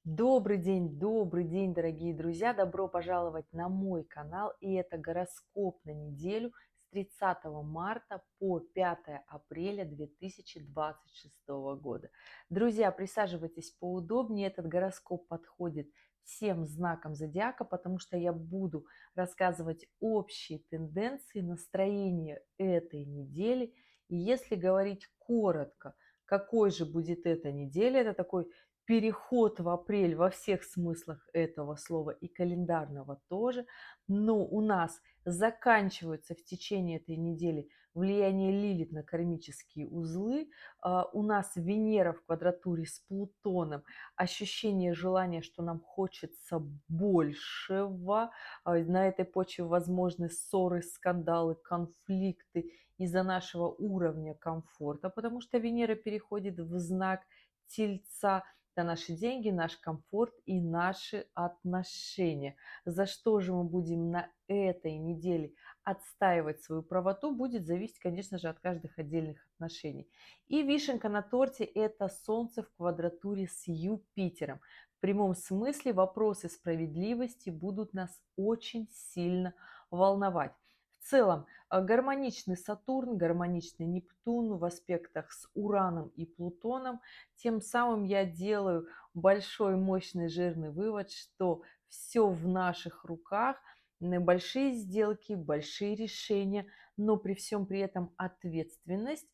Добрый день, дорогие друзья! Добро пожаловать на мой канал. И это гороскоп на неделю с 30 марта по 5 апреля 2026 года. Друзья, присаживайтесь поудобнее. Этот гороскоп подходит всем знакам зодиака, потому что я буду рассказывать общие тенденции, настроения этой недели. И если говорить коротко, какой же будет эта неделя, это такой переход в апрель во всех смыслах этого слова и календарного тоже. Но у нас заканчивается в течение этой недели влияние Лилит на кармические узлы. У нас Венера в квадратуре с Плутоном. Ощущение желания, что нам хочется большего. На этой почве возможны ссоры, скандалы, конфликты из-за нашего уровня комфорта, потому что Венера переходит в знак Тельца. Это наши деньги, наш комфорт и наши отношения. За что же мы будем на этой неделе отстаивать свою правоту, будет зависеть, конечно же, от каждых отдельных отношений. И вишенка на торте – это Солнце в квадратуре с Юпитером. В прямом смысле вопросы справедливости будут нас очень сильно волновать. В целом, гармоничный Сатурн, гармоничный Нептун в аспектах с Ураном и Плутоном. Тем самым я делаю большой, мощный, жирный вывод, что все в наших руках, большие сделки, большие решения, но при всем при этом ответственность,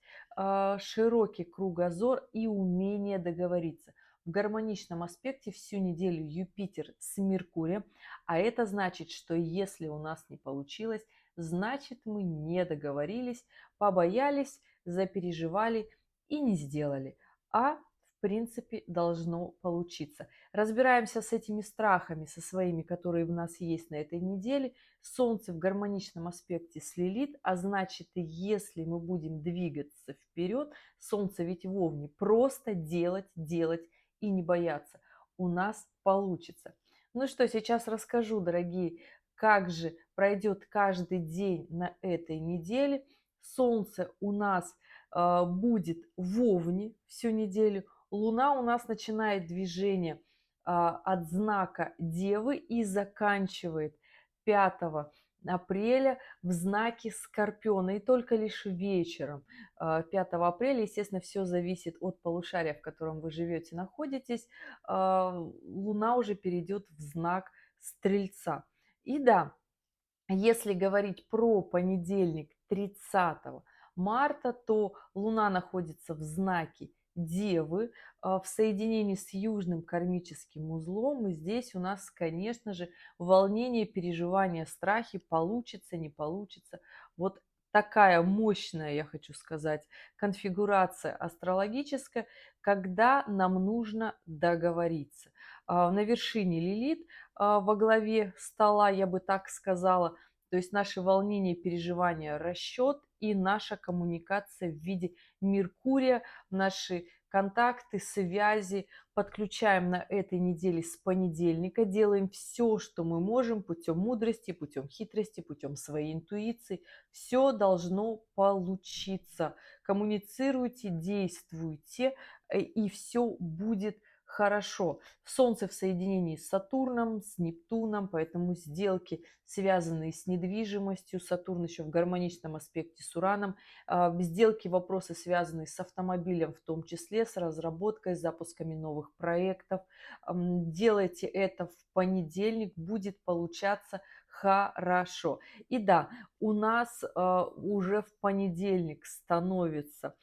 широкий кругозор и умение договориться. В гармоничном аспекте всю неделю Юпитер с Меркурием, а это значит, что если у нас не получилось, значит мы не договорились, побоялись, запереживали и не сделали. А в принципе должно получиться. Разбираемся с этими страхами, со своими, которые в нас есть на этой неделе. Солнце в гармоничном аспекте с Лилит, а значит, если мы будем двигаться вперед, Солнце ведь в Овне, просто делать, делать и не бояться. У нас получится. Ну что, сейчас расскажу, дорогие, как же пройдет каждый день на этой неделе. Солнце у нас будет в Овне всю неделю. Луна у нас начинает движение от знака Девы и заканчивает 5 апреля в знаке Скорпиона. И только лишь вечером 5 апреля, естественно, все зависит от полушария, в котором вы живете, находитесь, Луна уже перейдет в знак Стрельца. И да, если говорить про понедельник 30 марта, то Луна находится в знаке Девы в соединении с южным кармическим узлом. И здесь у нас, конечно же, волнение, переживания, страхи, получится, не получится. Вот такая мощная, я хочу сказать, конфигурация астрологическая, когда нам нужно договориться. На вершине Лилит во главе стола, я бы так сказала. То есть наши волнения, переживания, расчет и наша коммуникация в виде Меркурия, наши контакты, связи подключаем на этой неделе с понедельника, делаем все, что мы можем путем мудрости, путем хитрости, путем своей интуиции. Все должно получиться. Коммуницируйте, действуйте, и все будет хорошо. Солнце в соединении с Сатурном, с Нептуном, поэтому сделки, связанные с недвижимостью, Сатурн еще в гармоничном аспекте с Ураном, сделки, вопросы, связанные с автомобилем, в том числе с разработкой, с запусками новых проектов. Делайте это в понедельник, будет получаться хорошо. И да, у нас уже в понедельник становится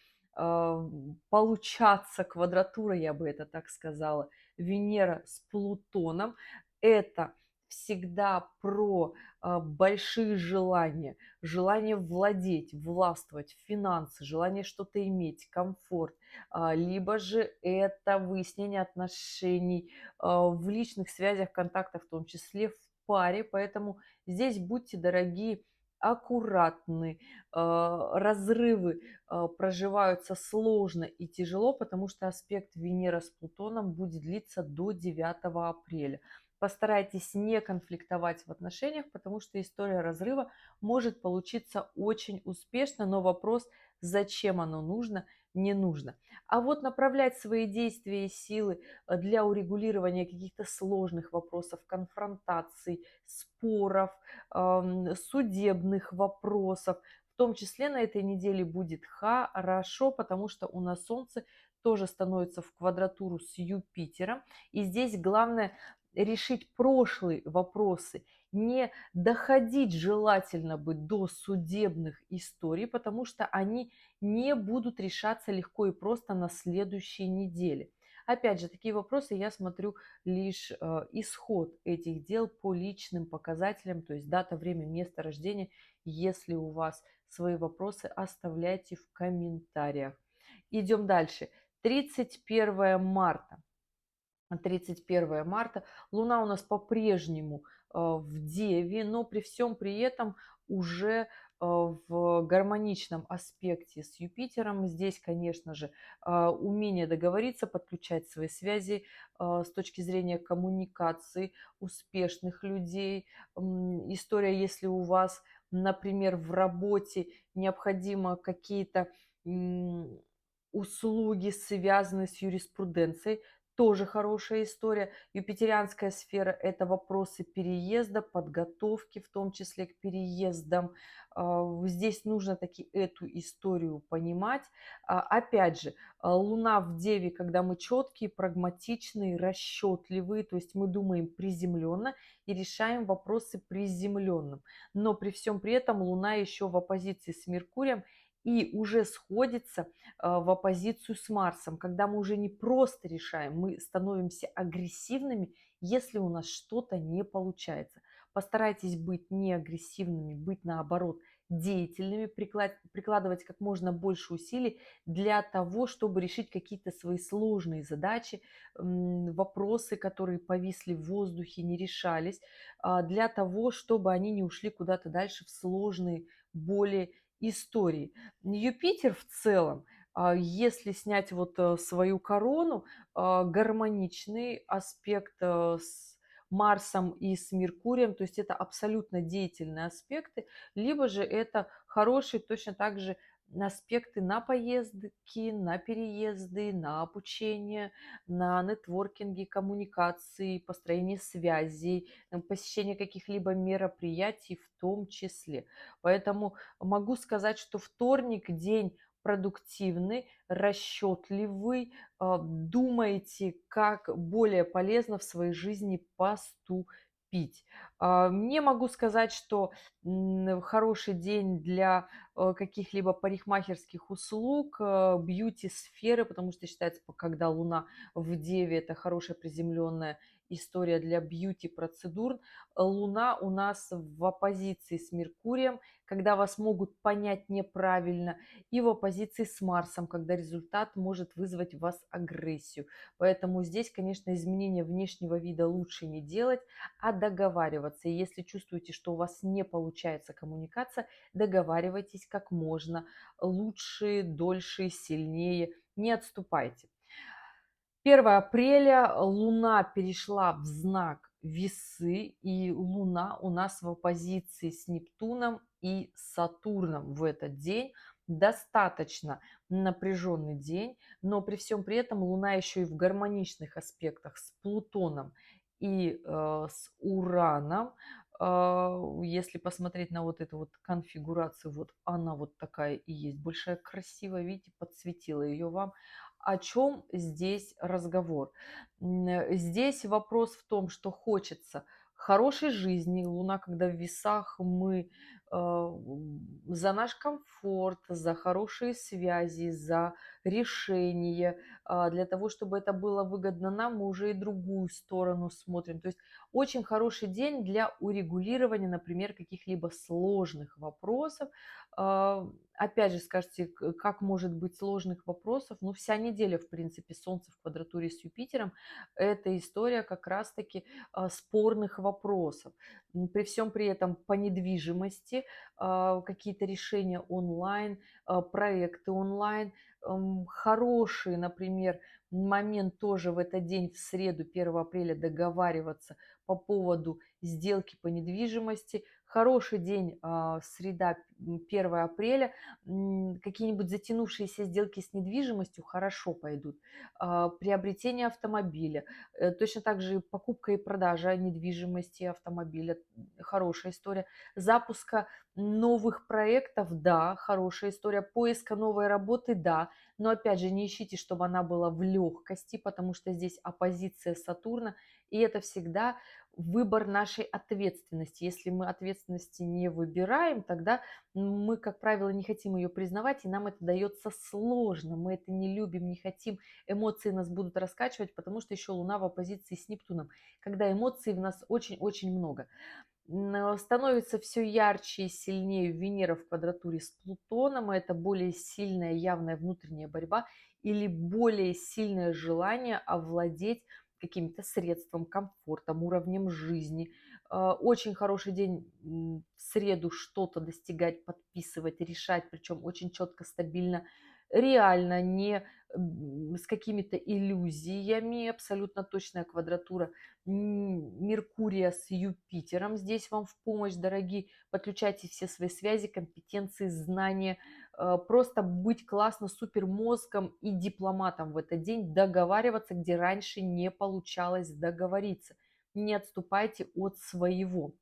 получаться квадратура, я бы это так сказала, Венера с Плутоном. Это всегда про большие желания, желание владеть, властвовать, финансы, желание что-то иметь, комфорт, либо же это выяснение отношений в личных связях, контактах, в том числе в паре. Поэтому здесь будьте, дорогие, аккуратны. Разрывы проживаются сложно и тяжело, потому что аспект Венера с Плутоном будет длиться до 9 апреля. Постарайтесь не конфликтовать в отношениях, потому что история разрыва может получиться очень успешно, но вопрос, зачем оно нужно, не нужно. А вот направлять свои действия и силы для урегулирования каких-то сложных вопросов, конфронтаций, споров, судебных вопросов, в том числе на этой неделе будет хорошо, потому что у нас Солнце тоже становится в квадратуру с Юпитером. И здесь главное решить прошлые вопросы, не доходить желательно бы до судебных историй, потому что они не будут решаться легко и просто на следующей неделе. Опять же, такие вопросы я смотрю лишь исход этих дел по личным показателям, то есть дата, время, место рождения. Если у вас свои вопросы, оставляйте в комментариях. Идем дальше. 31 марта. 31 марта. Луна у нас по-прежнему в Деве, но при всем при этом уже в гармоничном аспекте с Юпитером. Здесь, конечно же, умение договориться, подключать свои связи с точки зрения коммуникации успешных людей. История, если у вас, например, в работе необходимо какие-то услуги, связанные с юриспруденцией, тоже хорошая история. Юпитерианская сфера – это вопросы переезда, подготовки, в том числе к переездам. Здесь нужно таки эту историю понимать. Опять же, Луна в Деве, когда мы четкие, прагматичные, расчетливые, то есть мы думаем приземленно и решаем вопросы приземленным. Но при всем при этом Луна еще в оппозиции с Меркурием и уже сходится в оппозицию с Марсом, когда мы уже не просто решаем, мы становимся агрессивными, если у нас что-то не получается. Постарайтесь быть не агрессивными, быть наоборот деятельными, прикладывать как можно больше усилий для того, чтобы решить какие-то свои сложные задачи, вопросы, которые повисли в воздухе, не решались, для того, чтобы они не ушли куда-то дальше в сложные, более истории. Юпитер в целом, если снять вот свою корону, гармоничный аспект с Марсом и с Меркурием, то есть это абсолютно деятельные аспекты, либо же это хорошие точно так же аспекты на поездки, на переезды, на обучение, на нетворкинги, коммуникации, построение связей, посещение каких-либо мероприятий в том числе. Поэтому могу сказать, что вторник день продуктивный, расчетливый, думаете, как более полезно в своей жизни поступить. Не могу сказать, что хороший день для каких-либо парикмахерских услуг, бьюти-сферы, потому что считается, когда Луна в Деве, это хорошая приземленная история для бьюти-процедур. Луна у нас в оппозиции с Меркурием, когда вас могут понять неправильно, и в оппозиции с Марсом, когда результат может вызвать в вас агрессию. Поэтому здесь, конечно, изменение внешнего вида лучше не делать, а договариваться. И если чувствуете, что у вас не получается коммуникация, договаривайтесь как можно лучше, дольше, сильнее, не отступайте. 1 апреля Луна перешла в знак Весы, и Луна у нас в оппозиции с Нептуном и Сатурном в этот день. Достаточно напряженный день, но при всем при этом Луна еще и в гармоничных аспектах с Плутоном и с Ураном. Если посмотреть на вот эту вот конфигурацию, вот она вот такая и есть, большая красивая, видите, подсветила ее вам. О чем здесь разговор? Здесь вопрос в том, что хочется хорошей жизни. Луна, когда в весах, мы за наш комфорт, за хорошие связи, за решения, для того, чтобы это было выгодно нам, мы уже и другую сторону смотрим. То есть очень хороший день для урегулирования, например, каких-либо сложных вопросов. Опять же, скажете, как может быть сложных вопросов? Ну, вся неделя, в принципе, Солнце в квадратуре с Юпитером – это история как раз-таки спорных вопросов. При всем при этом по недвижимости какие-то решения онлайн, проекты онлайн, хороший, например, момент тоже в этот день, в среду, 1 апреля, договариваться по поводу сделки по недвижимости. Хороший день, среда, 1 апреля. Какие-нибудь затянувшиеся сделки с недвижимостью хорошо пойдут. Приобретение автомобиля, точно так же и покупка и продажа недвижимости, автомобиля, хорошая история. Запуска новых проектов, да, хорошая история. Поиска новой работы, да. Но опять же, не ищите, чтобы она была в легкости, потому что здесь оппозиция Сатурна, и это всегда выбор нашей ответственности. Если мы ответственности не выбираем, тогда мы, как правило, не хотим ее признавать, и нам это дается сложно. Мы это не любим, не хотим. Эмоции нас будут раскачивать, потому что еще Луна в оппозиции с Нептуном, когда эмоций в нас очень-очень много. Становится все ярче и сильнее Венера в квадратуре с Плутоном. Это более сильная явная внутренняя борьба или более сильное желание овладеть каким-то средством, комфортом, уровнем жизни. Очень хороший день в среду что-то достигать, подписывать, решать, причем очень четко, стабильно, реально, не с какими-то иллюзиями, абсолютно точная квадратура Меркурия с Юпитером здесь вам в помощь, дорогие. Подключайте все свои связи, компетенции, знания. Просто быть классно супермозгом и дипломатом в этот день, договариваться, где раньше не получалось договориться. Не отступайте от своего.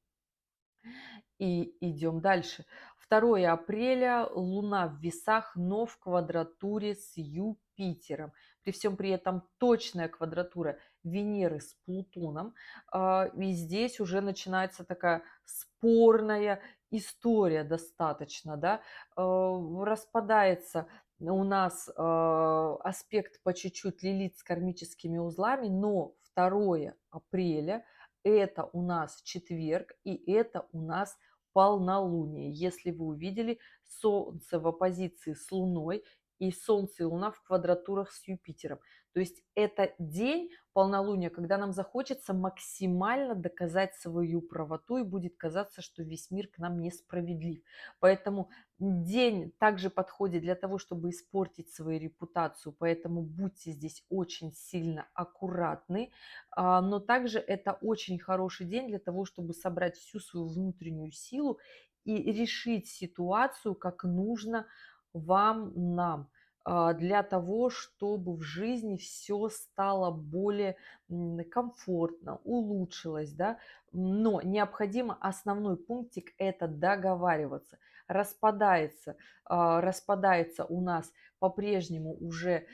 И идем дальше. 2 апреля Луна в Весах, но в квадратуре с Юпитером. При всем при этом точная квадратура Венеры с Плутоном. И здесь уже начинается такая спорная история достаточно. Да? Распадается у нас аспект по чуть-чуть Лилит с кармическими узлами, но 2 апреля это у нас четверг, и это у нас полнолуние. Если вы увидели, Солнце в оппозиции с Луной и Солнце и Луна в квадратурах с Юпитером. То есть это день полнолуния, когда нам захочется максимально доказать свою правоту и будет казаться, что весь мир к нам несправедлив. Поэтому день также подходит для того, чтобы испортить свою репутацию, поэтому будьте здесь очень сильно аккуратны. Но также это очень хороший день для того, чтобы собрать всю свою внутреннюю силу и решить ситуацию как нужно вам, нам, для того, чтобы в жизни все стало более комфортно, улучшилось, да, но необходимо основной пунктик это договариваться. Распадается у нас по-прежнему уже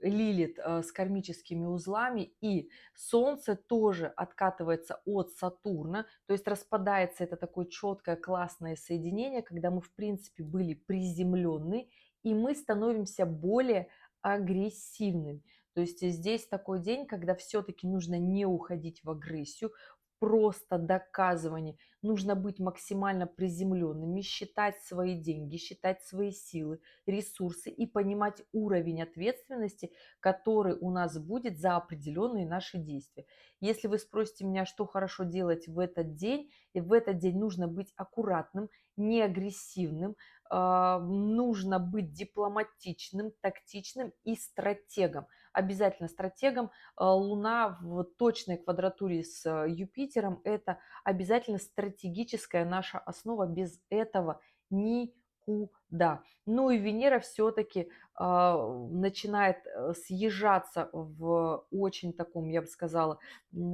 Лилит с кармическими узлами, и Солнце тоже откатывается от Сатурна, то есть распадается это такое четкое классное соединение, когда мы в принципе были приземленны, и мы становимся более агрессивными. То есть здесь такой день, когда все-таки нужно не уходить в агрессию, просто доказывание. Нужно быть максимально приземленными, считать свои деньги, считать свои силы, ресурсы и понимать уровень ответственности, который у нас будет за определенные наши действия. Если вы спросите меня, что хорошо делать в этот день, и в этот день нужно быть аккуратным, не агрессивным, нужно быть дипломатичным, тактичным и стратегом. Обязательно стратегом. Луна в точной квадратуре с Юпитером – это обязательно стратегическая наша основа. Без этого никуда. Ну и Венера все-таки начинает съезжаться в очень таком, я бы сказала,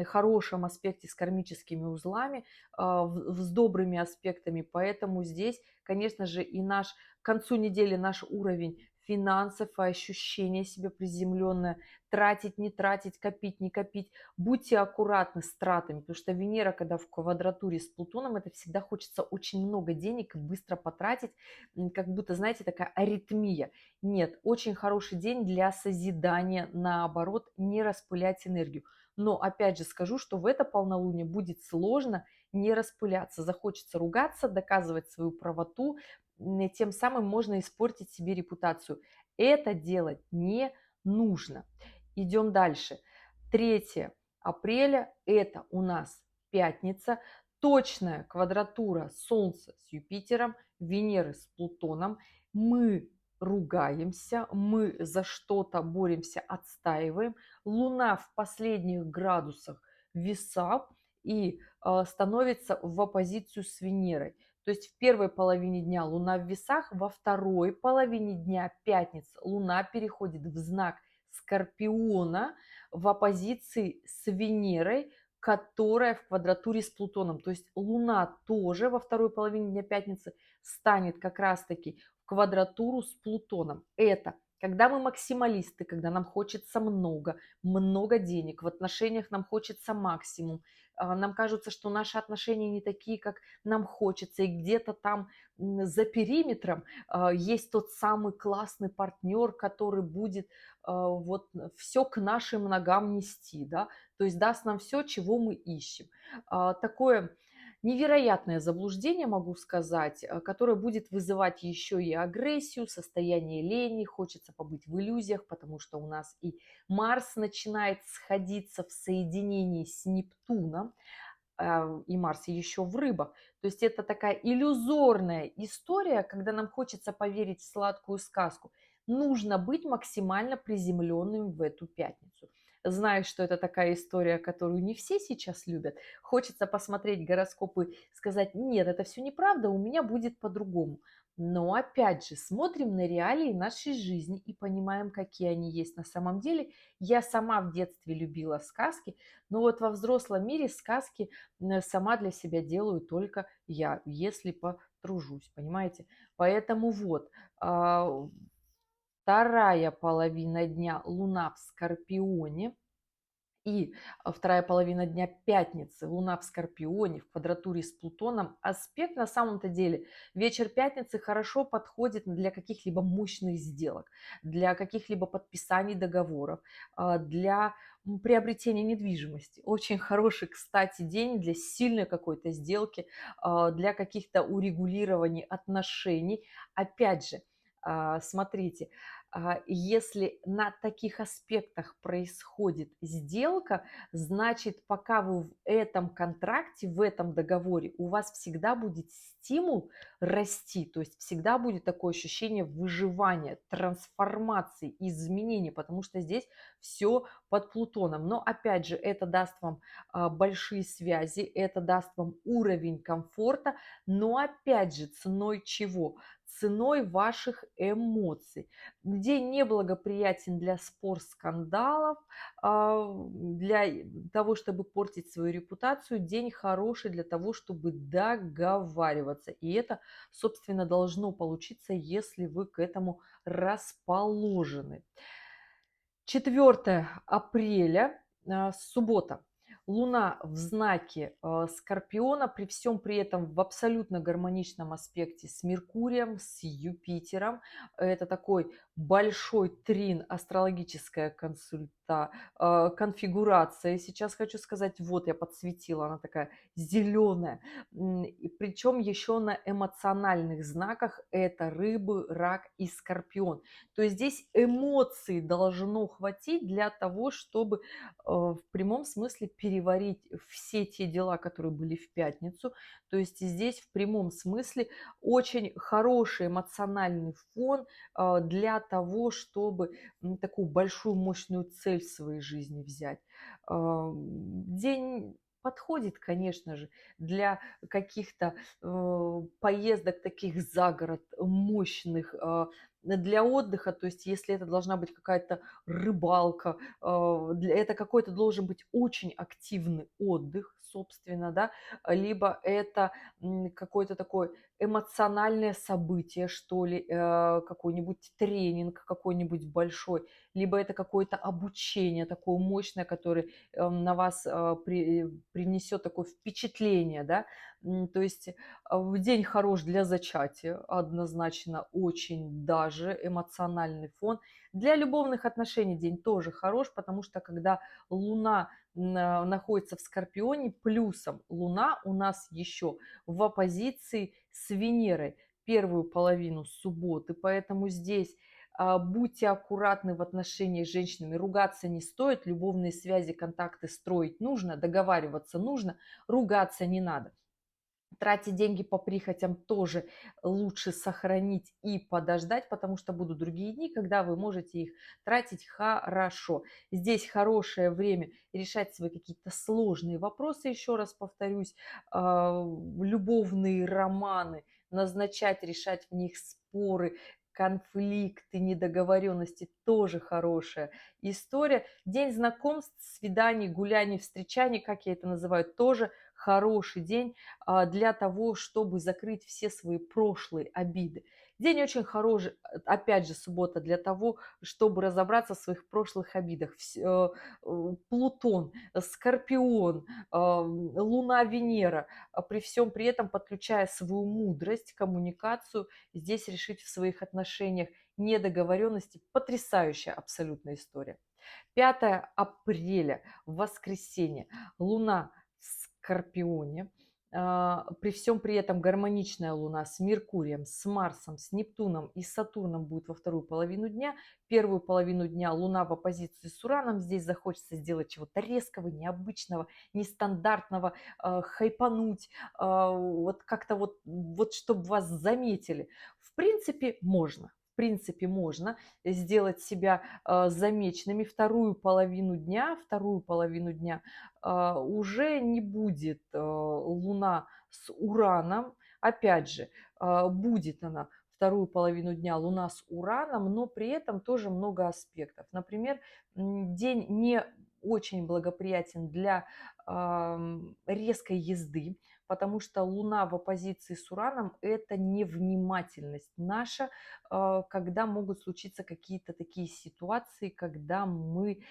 хорошем аспекте с кармическими узлами, с добрыми аспектами. Поэтому здесь, конечно же, и к концу недели наш уровень финансов и ощущение себя приземленное, тратить, не тратить, копить, не копить. Будьте аккуратны с тратами, потому что Венера, когда в квадратуре с Плутоном, это всегда хочется очень много денег и быстро потратить, как будто, знаете, такая аритмия. Нет, очень хороший день для созидания, наоборот, не распылять энергию. Но опять же скажу, что в это полнолуние будет сложно не распыляться. Захочется ругаться, доказывать свою правоту, тем самым можно испортить себе репутацию. Это делать не нужно. Идем дальше. 3 апреля это у нас пятница. Точная квадратура Солнца с Юпитером, Венеры с Плутоном. Мы ругаемся, мы за что-то боремся, отстаиваем. Луна в последних градусах Весах и становится в оппозицию с Венерой. То есть в первой половине дня Луна в Весах, во второй половине дня, пятница, Луна переходит в знак Скорпиона в оппозиции с Венерой, которая в квадратуре с Плутоном. То есть Луна тоже во второй половине дня пятницы станет как раз-таки в квадратуру с Плутоном. Это когда мы максималисты, когда нам хочется много, много денег, в отношениях нам хочется максимум, нам кажется, что наши отношения не такие, как нам хочется, и где-то там за периметром есть тот самый классный партнер, который будет вот все к нашим ногам нести, да, то есть даст нам все, чего мы ищем. Такое невероятное заблуждение, могу сказать, которое будет вызывать еще и агрессию, состояние лени, хочется побыть в иллюзиях, потому что у нас и Марс начинает сходиться в соединении с Нептуном, и Марс еще в рыбах. То есть это такая иллюзорная история, когда нам хочется поверить в сладкую сказку. Нужно быть максимально приземленным в эту пятницу. Знаешь, что это такая история, которую не все сейчас любят. Хочется посмотреть гороскопы, сказать, нет, это все неправда, у меня будет по-другому. Но опять же, смотрим на реалии нашей жизни и понимаем, какие они есть на самом деле. Я сама в детстве любила сказки, но вот во взрослом мире сказки сама для себя делаю только я, если потружусь, понимаете? Поэтому вот, а, вторая половина дня Луна в Скорпионе, и вторая половина дня пятницы, Луна в Скорпионе, в квадратуре с Плутоном. Аспект на самом-то деле вечер пятницы хорошо подходит для каких-либо мощных сделок, для каких-либо подписаний договоров, для приобретения недвижимости. Очень хороший, кстати, день для сильной какой-то сделки, для каких-то урегулирований отношений. Опять же, смотрите, если на таких аспектах происходит сделка, значит, пока вы в этом контракте, в этом договоре, у вас всегда будет стимул расти, то есть всегда будет такое ощущение выживания, трансформации, изменений, потому что здесь все под Плутоном. Но опять же, это даст вам большие связи, это даст вам уровень комфорта, но опять же, ценой чего? Ценой ваших эмоций. День неблагоприятен для спор, скандалов, для того, чтобы портить свою репутацию. День хороший для того, чтобы договариваться. И это, собственно, должно получиться, если вы к этому расположены. 4 апреля, суббота. Луна в знаке Скорпиона, при всем при этом в абсолютно гармоничном аспекте с Меркурием, с Юпитером. Это такой большой трин, астрологическая конфигурация. Сейчас хочу сказать, вот я подсветила, она такая зеленая. Причем еще на эмоциональных знаках это рыбы, рак и скорпион. То есть здесь эмоций должно хватить для того, чтобы в прямом смысле переварить все те дела, которые были в пятницу. То есть здесь в прямом смысле очень хороший эмоциональный фон для того, чтобы такую большую мощную цель в своей жизни взять. День подходит, конечно же, для каких-то поездок таких за город, мощных, для отдыха, то есть если это должна быть какая-то рыбалка, это какой-то должен быть очень активный отдых, собственно, да, либо это какое-то такое эмоциональное событие, что ли, какой-нибудь тренинг какой-нибудь большой, либо это какое-то обучение такое мощное, которое на вас принесет такое впечатление, да, то есть в день хорош для зачатия, однозначно очень даже эмоциональный фон. Для любовных отношений день тоже хорош, потому что когда Луна находится в Скорпионе, плюсом Луна у нас еще в оппозиции с Венерой первую половину субботы, поэтому здесь будьте аккуратны в отношениях с женщинами, ругаться не стоит, любовные связи, контакты строить нужно, договариваться нужно, ругаться не надо. Тратить деньги по прихотям тоже лучше сохранить и подождать, потому что будут другие дни, когда вы можете их тратить хорошо. Здесь хорошее время решать свои какие-то сложные вопросы, еще раз повторюсь, любовные романы, назначать, решать в них споры, конфликты, недоговоренности тоже хорошая история. День знакомств, свиданий, гуляний, встречаний, как я это называю, тоже хороший день для того, чтобы закрыть все свои прошлые обиды. День очень хороший, опять же, суббота, для того, чтобы разобраться в своих прошлых обидах. Плутон, Скорпион, Луна, Венера, при всем при этом подключая свою мудрость, коммуникацию, здесь решить в своих отношениях недоговоренности. Потрясающая абсолютно история. 5 апреля, воскресенье, Луна в Скорпионе, при всем при этом гармоничная Луна с Меркурием, с Марсом, с Нептуном и Сатурном будет во вторую половину дня. Первую половину дня Луна в оппозиции с Ураном. Здесь захочется сделать чего-то резкого, необычного, нестандартного, хайпануть, вот как-то вот чтобы вас заметили. В принципе, можно. В принципе, можно сделать себя замеченными. Вторую половину дня уже не будет Луна с Ураном. Опять же, будет она вторую половину дня Луна с Ураном, но при этом тоже много аспектов. Например, день не очень благоприятен для резкой езды, потому что Луна в оппозиции с Ураном – это невнимательность наша, когда могут случиться какие-то такие ситуации, когда мы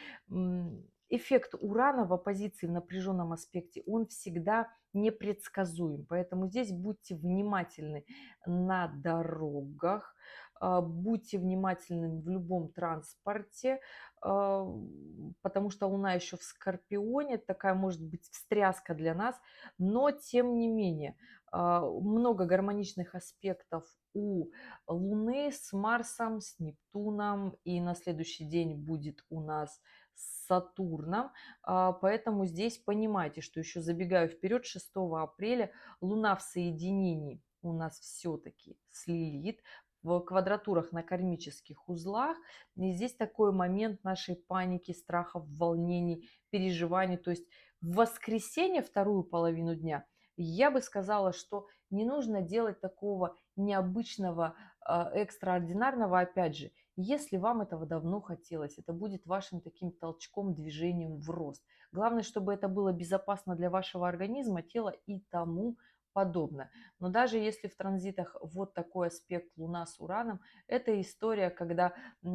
эффект Урана в оппозиции в напряженном аспекте, он всегда непредсказуем. Поэтому здесь будьте внимательны на дорогах, будьте внимательны в любом транспорте, потому что Луна еще в Скорпионе, такая может быть встряска для нас, но тем не менее много гармоничных аспектов у Луны с Марсом, с Нептуном, и на следующий день будет у нас с Сатурном. Поэтому здесь понимайте, что еще забегаю вперед, 6 апреля Луна в соединении у нас все-таки с Лилит в квадратурах на кармических узлах. И здесь такой момент нашей паники, страхов, волнений, переживаний. То есть в воскресенье, вторую половину дня, я бы сказала, что не нужно делать такого необычного, экстраординарного, опять же, если вам этого давно хотелось, это будет вашим таким толчком, движением в рост. Главное, чтобы это было безопасно для вашего организма, тела и тому подобное. Но даже если в транзитах вот такой аспект Луна с Ураном, это история, когда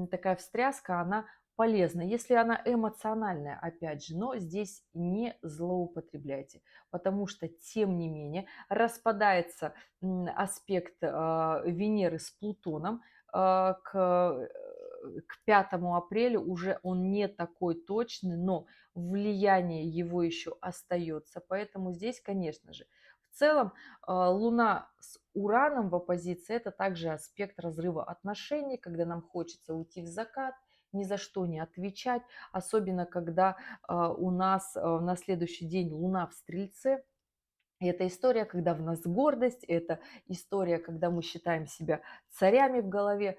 такая встряска, она полезна, если она эмоциональная, опять же, но здесь не злоупотребляйте, потому что, тем не менее, распадается аспект Венеры с Плутоном, к 5 апреля уже он не такой точный, но влияние его еще остается. Поэтому здесь, конечно же, в целом Луна с Ураном в оппозиции – это также аспект разрыва отношений, когда нам хочется уйти в закат, ни за что не отвечать, особенно когда у нас на следующий день Луна в Стрельце. Это история, когда в нас гордость, это история, когда мы считаем себя царями в голове.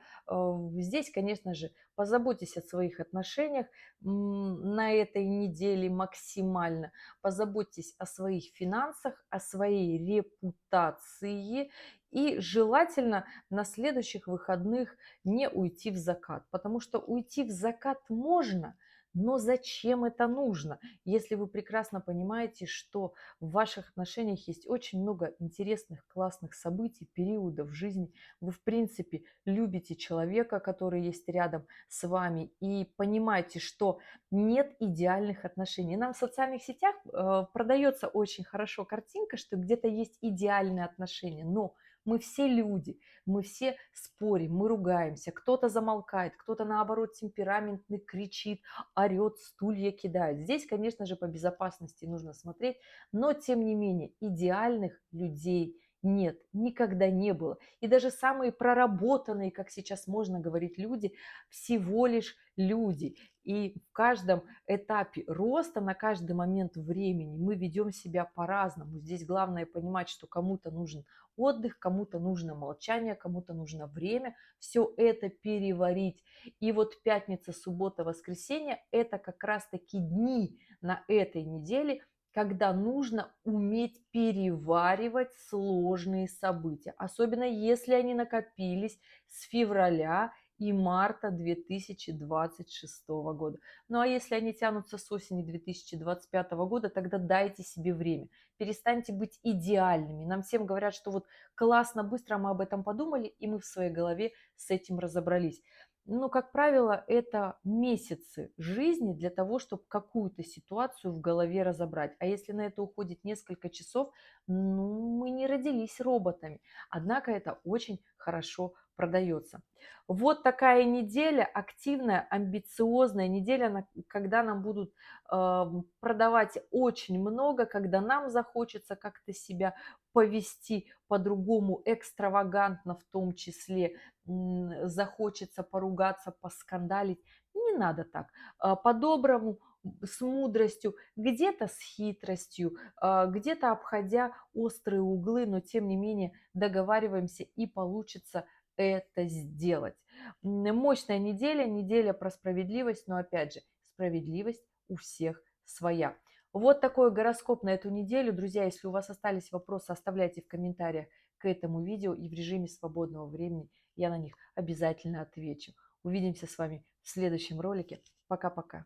Здесь, конечно же, позаботьтесь о своих отношениях на этой неделе максимально. Позаботьтесь о своих финансах, о своей репутации. И желательно на следующих выходных не уйти в закат. Потому что уйти в закат можно, но зачем это нужно, если вы прекрасно понимаете, что в ваших отношениях есть очень много интересных, классных событий, периодов в жизни. Вы, в принципе, любите человека, который есть рядом с вами, и понимаете, что нет идеальных отношений. Нам в социальных сетях продается очень хорошо картинка, что где-то есть идеальные отношения, но мы все люди, мы все спорим, мы ругаемся, кто-то замолкает, кто-то наоборот темпераментный, кричит, орет, стулья кидает. Здесь, конечно же, по безопасности нужно смотреть, но, тем не менее, идеальных людей Нет, никогда не было. И даже самые проработанные, как сейчас можно говорить, люди, всего лишь люди. И в каждом этапе роста, на каждый момент времени мы ведем себя по-разному. Здесь главное понимать, что кому-то нужен отдых, кому-то нужно молчание, кому-то нужно время. Все это переварить. И вот пятница, суббота, воскресенье – это как раз-таки дни на этой неделе, когда нужно уметь переваривать сложные события, особенно если они накопились с февраля и марта 2026 года. Ну а если они тянутся с осени 2025 года, тогда дайте себе время. Перестаньте быть идеальными. Нам всем говорят, что вот классно, быстро мы об этом подумали, и мы в своей голове с этим разобрались. Ну, как правило, это месяцы жизни для того, чтобы какую-то ситуацию в голове разобрать. А если на это уходит несколько часов, ну, мы не родились роботами. Однако это очень хорошо продается. Вот такая неделя, активная, амбициозная неделя, когда нам будут продавать очень много, когда нам захочется как-то себя повести по-другому, экстравагантно в том числе, захочется поругаться, поскандалить. Не надо так. По-доброму, с мудростью, где-то с хитростью, где-то обходя острые углы, но тем не менее договариваемся и получится это сделать. Мощная неделя, неделя про справедливость, но опять же, справедливость у всех своя. Вот такой гороскоп на эту неделю. Друзья, если у вас остались вопросы, оставляйте в комментариях к этому видео, и в режиме свободного времени я на них обязательно отвечу. Увидимся с вами в следующем ролике. Пока-пока.